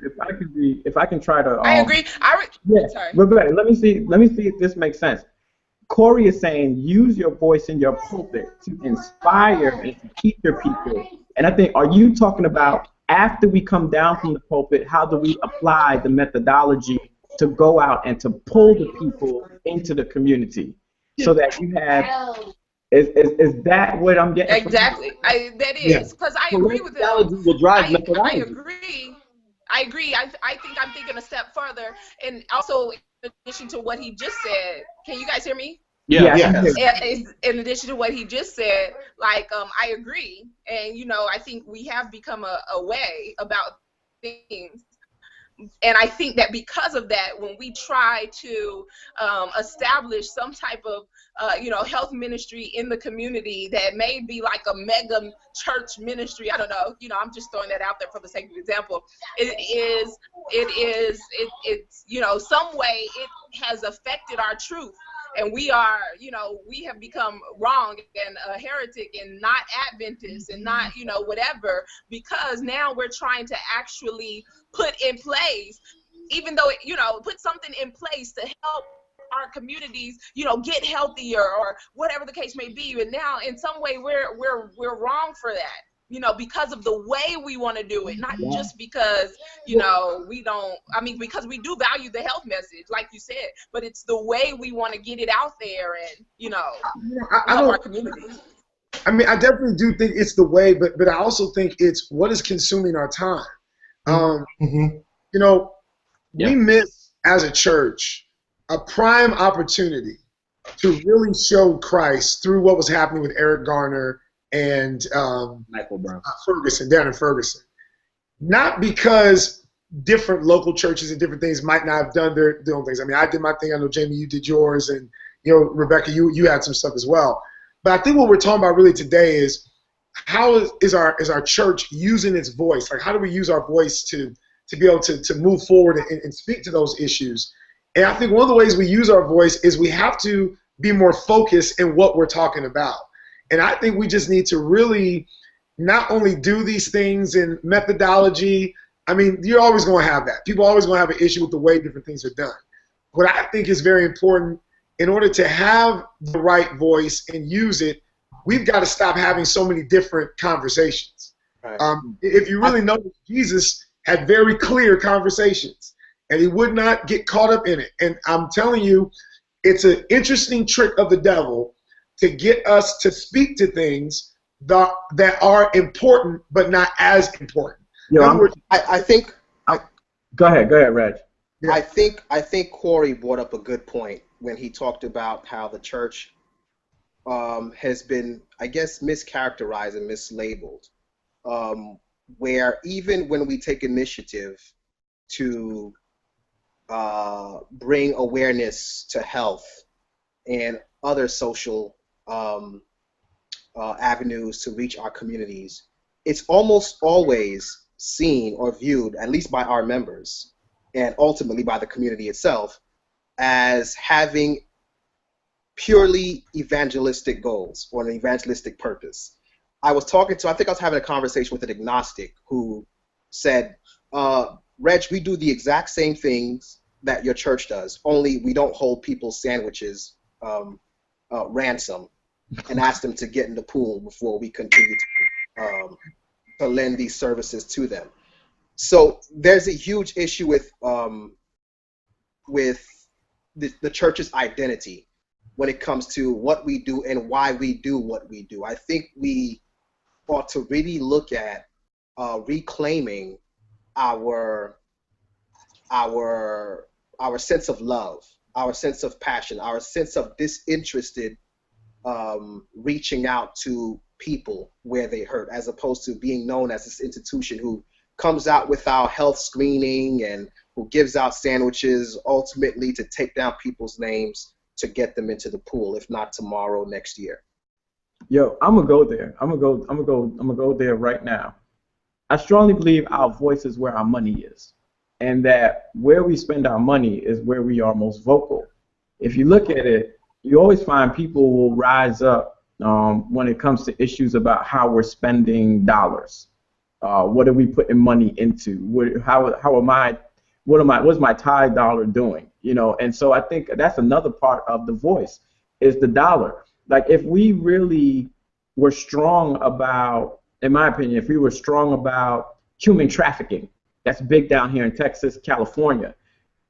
if I can try to. I agree. Sorry. But go ahead. Let me see if this makes sense. Corey is saying use your voice in your pulpit to inspire and to keep your people. And I think, are you talking about after we come down from the pulpit, how do we apply the methodology to go out and to pull the people into the community so that you have. Is that what I'm getting? Exactly. That is, because I agree with him. Will drive I agree. I think I'm thinking a step further, and also in addition to what he just said. Can you guys hear me? Yeah. In addition to what he just said, like I agree, and I think we have become a way about things. and I think that because of that, when we try to establish some type of health ministry in the community that may be like a mega church ministry, I don't know, I'm just throwing that out there for the sake of example. It's some way it has affected our truth. And we are, we have become wrong and a heretic and not Adventist and not, whatever, because now we're trying to actually put in place, even though, put something in place to help our communities, get healthier or whatever the case may be. And now in some way we're wrong for that. Because of the way we want to do it, not just because, we don't, because we do value the health message, like you said, but it's the way we want to get it out there and, help our communities. I definitely do think it's the way, but I also think it's what is consuming our time. We miss, as a church, a prime opportunity to really show Christ through what was happening with Eric Garner and Ferguson, down in Ferguson. Not because different local churches and different things might not have done their own things. I did my thing. I know, Jamie, you did yours. And, Rebecca, you had some stuff as well. But I think what we're talking about really today is how is our church using its voice? Like, how do we use our voice to be able to move forward and speak to those issues? And I think one of the ways we use our voice is we have to be more focused in what we're talking about. And I think we just need to really not only do these things in methodology. You're always going to have that. People are always going to have an issue with the way different things are done. What I think is very important, in order to have the right voice and use it, we've got to stop having so many different conversations. Right. If you really notice, Jesus had very clear conversations, and he would not get caught up in it. And I'm telling you, it's an interesting trick of the devil to get us to speak to things that are important but not as important. I think. Go ahead, Reg. Yeah. I think Corey brought up a good point when he talked about how the church has been, I guess, mischaracterized and mislabeled, where even when we take initiative to bring awareness to health and other social avenues to reach our communities, it's almost always seen or viewed, at least by our members and ultimately by the community itself, as having purely evangelistic goals or an evangelistic purpose. I think I was having a conversation with an agnostic who said, Reg, we do the exact same things that your church does, only we don't hold people's sandwiches ransom and ask them to get in the pool before we continue to lend these services to them. So there's a huge issue with the church's identity when it comes to what we do and why we do what we do. I think we ought to really look at reclaiming our sense of love, our sense of passion, our sense of disinterested reaching out to people where they hurt, as opposed to being known as this institution who comes out with our health screening and who gives out sandwiches ultimately to take down people's names to get them into the pool, if not tomorrow, next year. Yo, I'm gonna go there. I'm gonna go there right now. I strongly believe our voice is where our money is, and that where we spend our money is where we are most vocal. If you look at it, you always find people will rise up when it comes to issues about how we're spending dollars. What are we putting money into? What's my tithe dollar doing? And so I think that's another part of the voice is the dollar. Like if we really were strong about, in my opinion, if we were strong about human trafficking, that's big down here in Texas, California,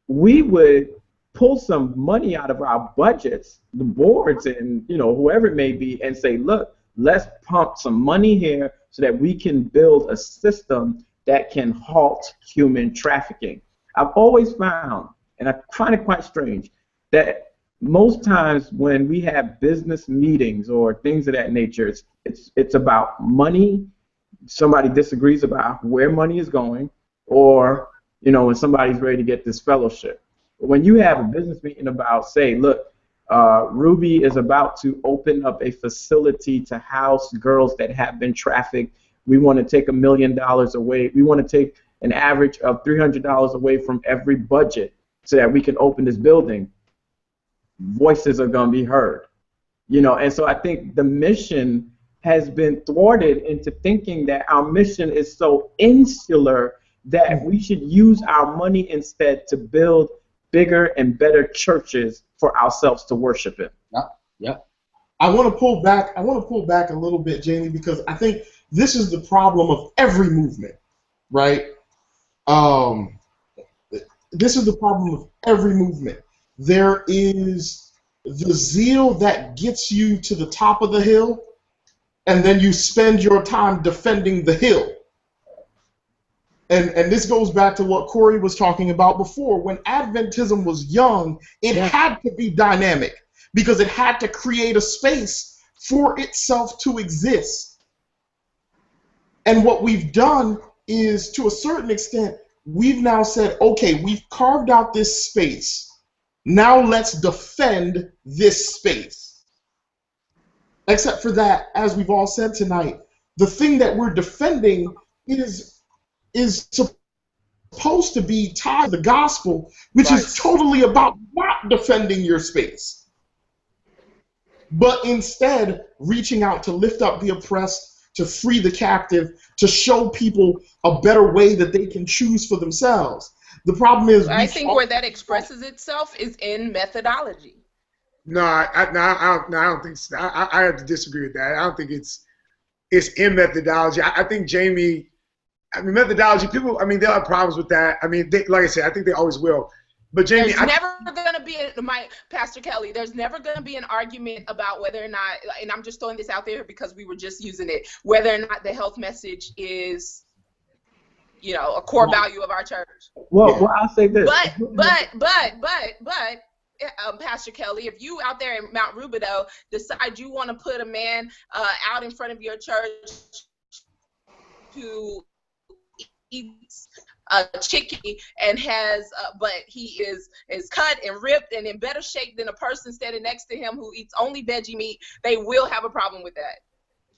we would pull some money out of our budgets, the boards and whoever it may be, and say, look, let's pump some money here so that we can build a system that can halt human trafficking. I've always found, and I find it quite strange, that most times when we have business meetings or things of that nature, it's about money. Somebody disagrees about where money is going, or you know, when somebody's ready to get this fellowship. But when you have a business meeting about, say, look, Ruby is about to open up a facility to house girls that have been trafficked. We want to take $1 million away. We want to take an average of $300 away from every budget so that we can open this building. Voices are going to be heard, you know. And so I think the mission has been thwarted into thinking that our mission is so insular that we should use our money instead to build bigger and better churches for ourselves to worship in. Yep. I want to pull back a little bit, Jamie, because I think this is the problem of every movement, right? This is the problem of every movement. There is the zeal that gets you to the top of the hill, and then you spend your time defending the hill. And this goes back to what Corey was talking about before. When Adventism was young, it had to be dynamic because it had to create a space for itself to exist. And what we've done is, to a certain extent, we've now said, okay, we've carved out this space. Now let's defend this space. Except for that, as we've all said tonight, the thing that we're defending is supposed to be tied to the gospel, which is totally about not defending your space, but instead reaching out to lift up the oppressed, to free the captive, to show people a better way that they can choose for themselves. The problem is, I think where that expresses itself is in methodology. No, I don't think so. I have to disagree with that. I don't think it's in methodology. I think Jamie, methodology, people, they'll have problems with that. Like I said, I think they always will. But Jamie, there's never going to be, Pastor Kelly, there's never going to be an argument about whether or not, and I'm just throwing this out there because we were just using it, whether or not the health message is, a core value of our church. Well, I'll say this. But, Pastor Kelly, if you out there in Mount Rubidoux decide you want to put a man out in front of your church who eats chicken and but he is cut and ripped and in better shape than a person standing next to him who eats only veggie meat, they will have a problem with that.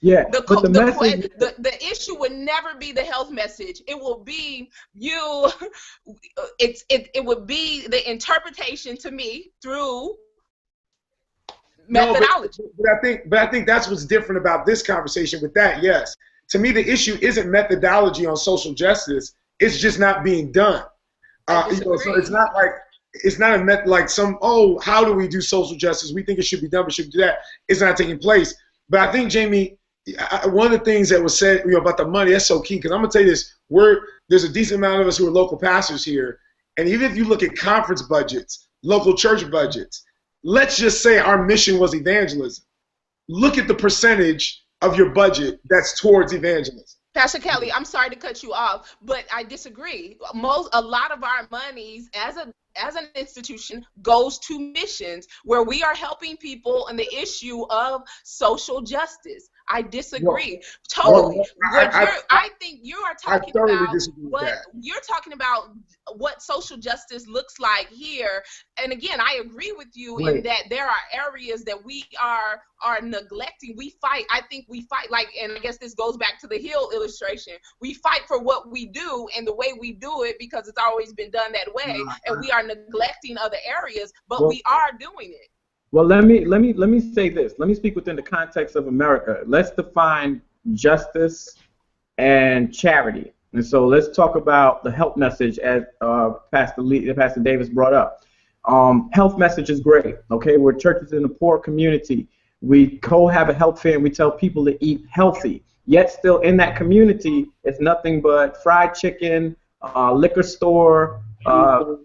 Yeah, the issue would never be the health message. It will be it would be the interpretation to me through methodology. But I think that's what's different about this conversation with that. Yes, to me the issue isn't methodology on social justice. It's just not being done. So it's not a method like how do we do social justice? We think it should be done, but should do that. It's not taking place. But I think, Jamie, one of the things that was said about the money, that's so key, because I'm going to tell you this, there's a decent amount of us who are local pastors here, and even if you look at conference budgets, local church budgets, let's just say our mission was evangelism. Look at the percentage of your budget that's towards evangelism. Pastor Kelly, I'm sorry to cut you off, but I disagree. A lot of our monies as an institution goes to missions where we are helping people on the issue of social justice. I disagree totally. I think you are talking about what social justice looks like here. And again, I agree with you in that there are areas that we are neglecting. We fight. I think we fight and I guess this goes back to the hill illustration. We fight for what we do and the way we do it because it's always been done that way, and we are neglecting other areas, but we are doing it. Well, let me say this. Let me speak within the context of America. Let's define justice and charity. And so let's talk about the health message as Pastor Davis brought up. Health message is great. Okay, we're churches in a poor community. We have a health fair and we tell people to eat healthy. Yet still in that community, it's nothing but fried chicken, liquor store,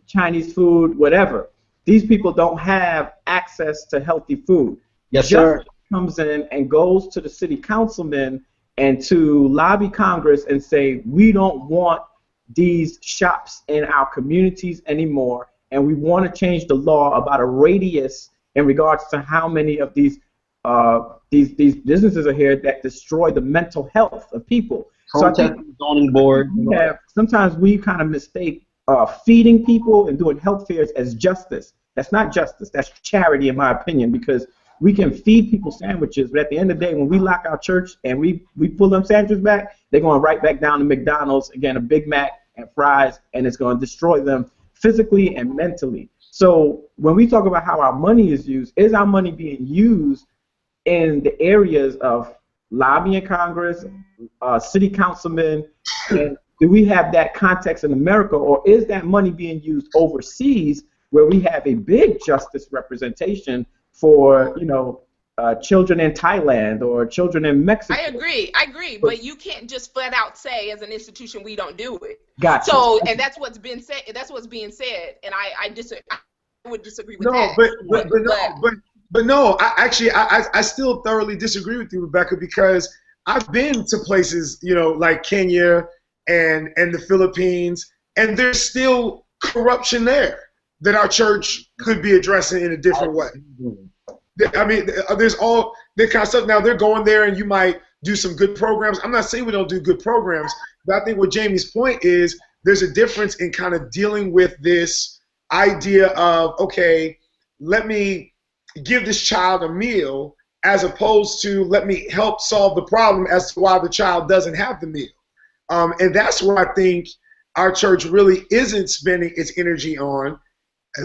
Chinese food, whatever. These people don't have access to healthy food. Yes, sir. Comes in and goes to the city councilman and to lobby Congress and say, we don't want these shops in our communities anymore, and we want to change the law about a radius in regards to how many of these businesses are here that destroy the mental health of people. So I think zoning board. sometimes we kind of mistake feeding people and doing health fairs as justice. That's not justice. That's charity, in my opinion, because we can feed people sandwiches, but at the end of the day, when we lock our church and we pull them sandwiches back, they're going right back down to McDonald's, again, a Big Mac and fries, and it's going to destroy them physically and mentally. So when we talk about how our money is our money being used in the areas of lobbying Congress, city councilmen, and do we have that context in America, or is that money being used overseas where we have a big justice representation for, children in Thailand or children in Mexico? I agree, but you can't just flat out say as an institution we don't do it. Gotcha. So, and that's what's been said. That's what's being said, and I would disagree with that. But no, I still thoroughly disagree with you, Rebecca, because I've been to places, like Kenya and the Philippines, and there's still corruption there that our church could be addressing in a different way. I mean, there's all that kind of stuff. Now, they're going there, and you might do some good programs. I'm not saying we don't do good programs, but I think what Jamie's point is there's a difference in kind of dealing with this idea of, okay, let me give this child a meal as opposed to let me help solve the problem as to why the child doesn't have the meal. And that's what I think our church really isn't spending its energy on,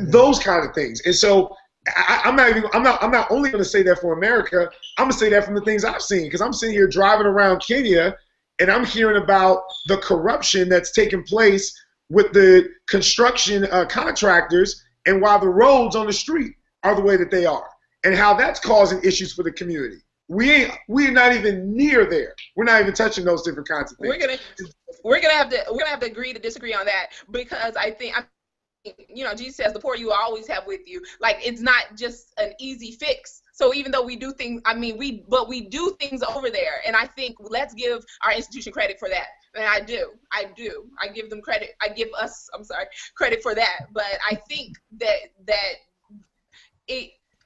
those kind of things. And so I'm not only going to say that for America, I'm going to say that from the things I've seen, because I'm sitting here driving around Kenya and I'm hearing about the corruption that's taking place with the construction contractors and why the roads on the street are the way that they are and how that's causing issues for the community. We're not even near there. We're not even touching those different kinds of things. We're gonna have to agree to disagree on that, because I think Jesus says the poor you will always have with you. Like, it's not just an easy fix. So even though we do things, we do things over there, and I think let's give our institution credit for that. And I do. I give them credit. I give us, credit for that. But I think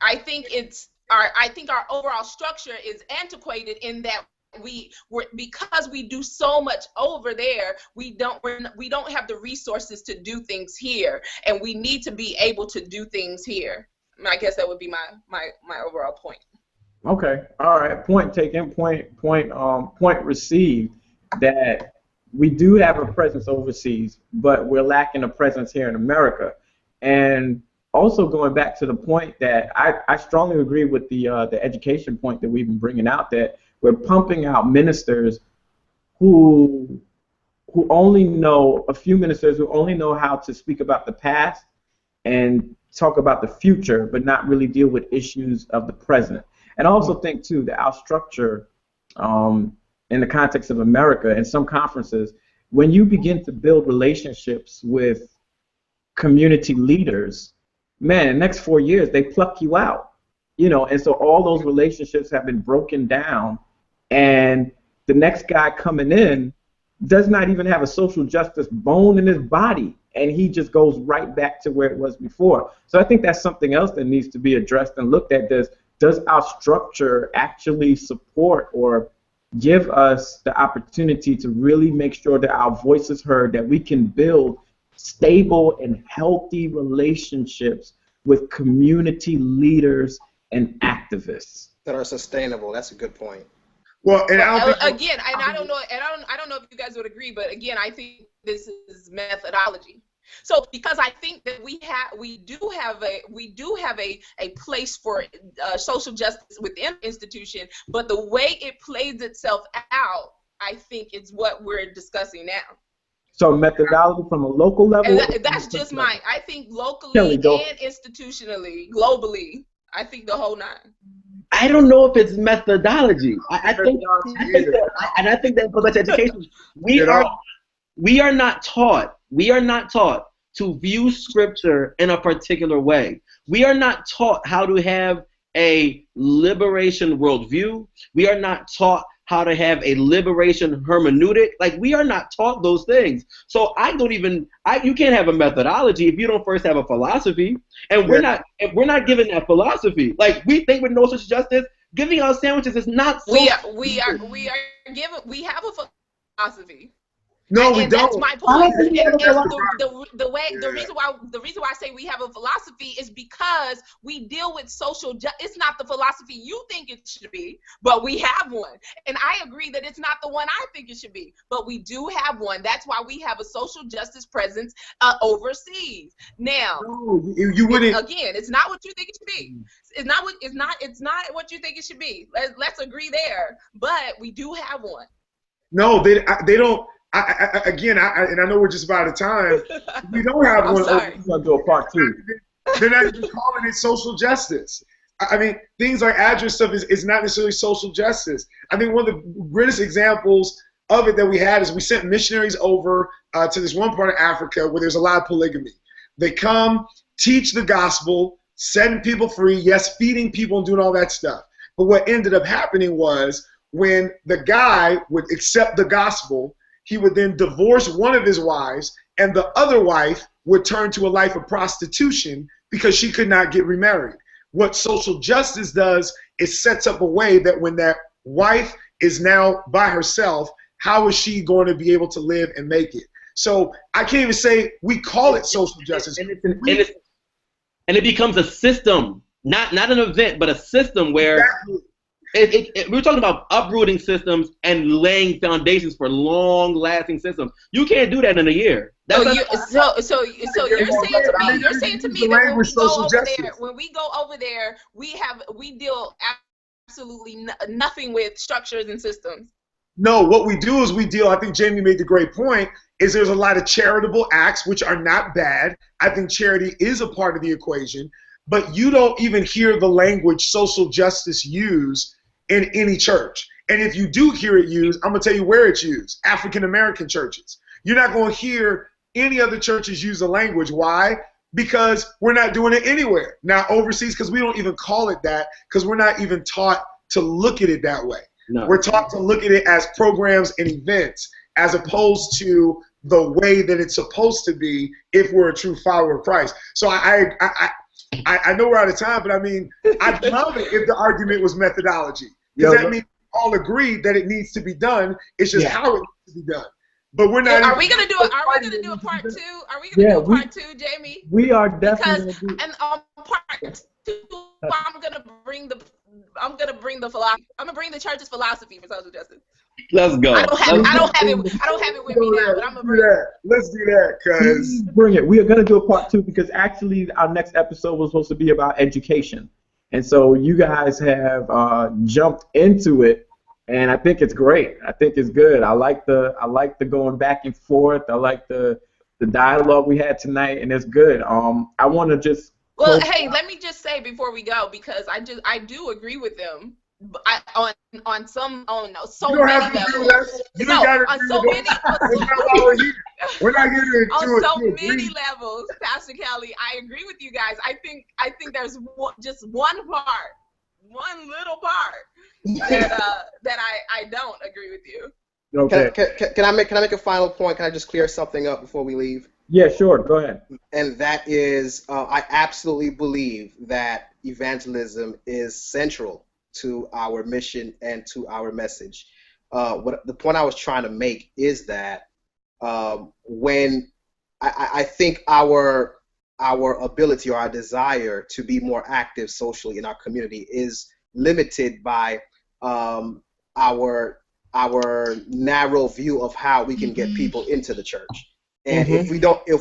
I think our overall structure is antiquated in that because we do so much over there, we don't have the resources to do things here, and we need to be able to do things here. I guess that would be my overall point. Okay, all right. Point taken. Point received. That we do have a presence overseas, but we're lacking a presence here in America. And also going back to the point that I strongly agree with the education point that we've been bringing out, that we're pumping out ministers who only know, a few ministers who only know how to speak about the past and talk about the future, but not really deal with issues of the present. And I also think, too, that our structure in the context of America, in some conferences, when you begin to build relationships with community leaders, man, in the next 4 years, they pluck you out. And so all those relationships have been broken down, and the next guy coming in does not even have a social justice bone in his body, and he just goes right back to where it was before. So I think that's something else that needs to be addressed and looked at. Does our structure actually support or give us the opportunity to really make sure that our voice is heard, that we can build stable and healthy relationships with community leaders and activists that are sustainable? That's a good point. Well, and I don't know if you guys would agree, but again, I think this is methodology. So because I think that we do have a place for social justice within the institution, but the way it plays itself out, I think, is what we're discussing now. So methodology from a local level? And that's just mine. I think locally and institutionally, globally, I think the whole nine. I don't know if it's methodology. I think that goes back to education. We are not taught to view scripture in a particular way. We are not taught how to have a liberation worldview. We are not taught how to have a liberation hermeneutic. Like, we are not taught those things. So you can't have a methodology if you don't first have a philosophy. And we're not given that philosophy. Like, we think with no social justice, giving out sandwiches is not so. We have a philosophy. No, we and that's don't. my I point. don't think we have a The reason why I say we have a philosophy is because we deal with social it's not the philosophy you think it should be, but we have one. And I agree that it's not the one I think it should be, but we do have one. That's why we have a social justice presence overseas. Now, No, you wouldn't. again, it's not what you think it should be. It's not what you think it should be. Let's agree there. But we do have one. No, they don't. Again, and I know we're just about out of time. We don't have I'm one. sorry. We're gonna do a part 2. They're not even calling it social justice. I mean, things like address stuff is not necessarily social justice. I think one of the greatest examples of it that we had is we sent missionaries over to this one part of Africa where there's a lot of polygamy. They come, teach the gospel, setting people free, yes, feeding people and doing all that stuff. But what ended up happening was when the guy would accept the gospel, he would then divorce one of his wives, and the other wife would turn to a life of prostitution because she could not get remarried. What social justice does is sets up a way that when that wife is now by herself, how is she going to be able to live and make it? So I can't even say we call it social justice. And it becomes a system, not an event, but a system where we're talking about uprooting systems and laying foundations for long-lasting systems. You can't do that in a year. So you're saying to me that when we go over there, we deal absolutely nothing with structures and systems. No, what we do is we deal, I think Jamie made the great point, is there's a lot of charitable acts which are not bad. I think charity is a part of the equation, but you don't even hear the language social justice used in any church. And if you do hear it used, I'm going to tell you where it's used. African American churches. You're not going to hear any other churches use the language. Why? Because we're not doing it anywhere. Now overseas, because we don't even call it that, because we're not even taught to look at it that way. No. We're taught to look at it as programs and events as opposed to the way that it's supposed to be if we're a true follower of Christ. So I know we're out of time, but I mean, I'd love it if the argument was methodology. Because that means we all agree that it needs to be done. It's just how it needs to be done. But we're not. Are we gonna do a part 2? Are we gonna do a part 2, Jamie? We are definitely. And part 2, I'm gonna bring the philosophy. I'm gonna bring the church's philosophy for social justice. Let's go. I don't have it with me now, but I'm gonna bring it. Let's do that, cause bring it. We are gonna do a part 2 because actually our next episode was supposed to be about education, and so you guys have jumped into it, and I think it's great. I think it's good. I like the going back and forth. I like the dialogue we had tonight, and it's good. I want to just. Well, hey, let me just say before we go, because I do agree with them on so many levels. We're not here to on so many levels, Pastor Kelly. I agree with you guys. I think there's just one little part that I don't agree with you. Okay. Can I make a final point? Can I just clear something up before we leave? Yeah, sure. Go ahead. And that is, I absolutely believe that evangelism is central to our mission and to our message. What the point I was trying to make is that when I think our ability or our desire to be more active socially in our community is limited by our narrow view of how we can get people into the church. And if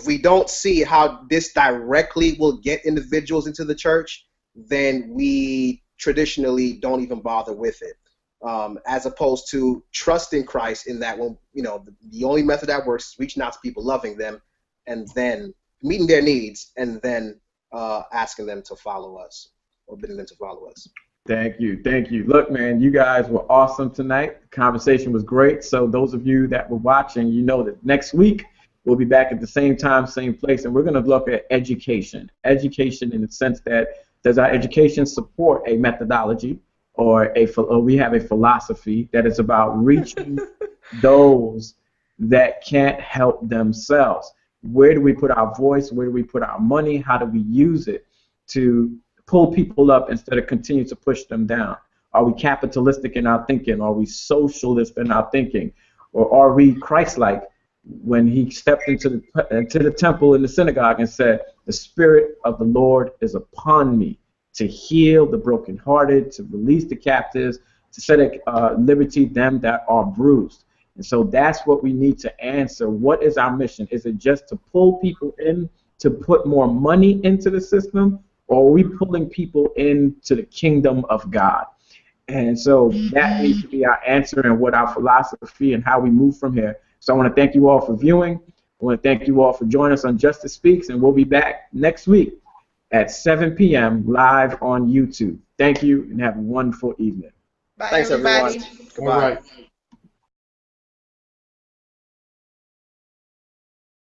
we don't see how this directly will get individuals into the church, then we traditionally don't even bother with it. As opposed to trusting Christ in that, when the only method that works is reaching out to people, loving them, and then meeting their needs, and then asking them to follow us or bidding them to follow us. Thank you. Look, man, you guys were awesome tonight. The conversation was great. So those of you that were watching, you know that next week we'll be back at the same time, same place, and we're going to look at education. Education in the sense that does our education support a methodology or we have a philosophy that is about reaching those that can't help themselves? Where do we put our voice? Where do we put our money? How do we use it to pull people up instead of continue to push them down? Are we capitalistic in our thinking? Are we socialist in our thinking? Or are we Christ-like when he stepped into the temple in the synagogue and said, "The Spirit of the Lord is upon me to heal the brokenhearted, to release the captives, to set at liberty them that are bruised." And so that's what we need to answer. What is our mission? Is it just to pull people in to put more money into the system, or are we pulling people into the kingdom of God? And so that needs to be our answer and what our philosophy and how we move from here. So I want to thank you all for viewing. I want to thank you all for joining us on Justice Speaks, and we'll be back next week at 7 p.m. live on YouTube. Thank you, and have a wonderful evening. Bye, Thanks, everybody. everyone. Goodbye. All right.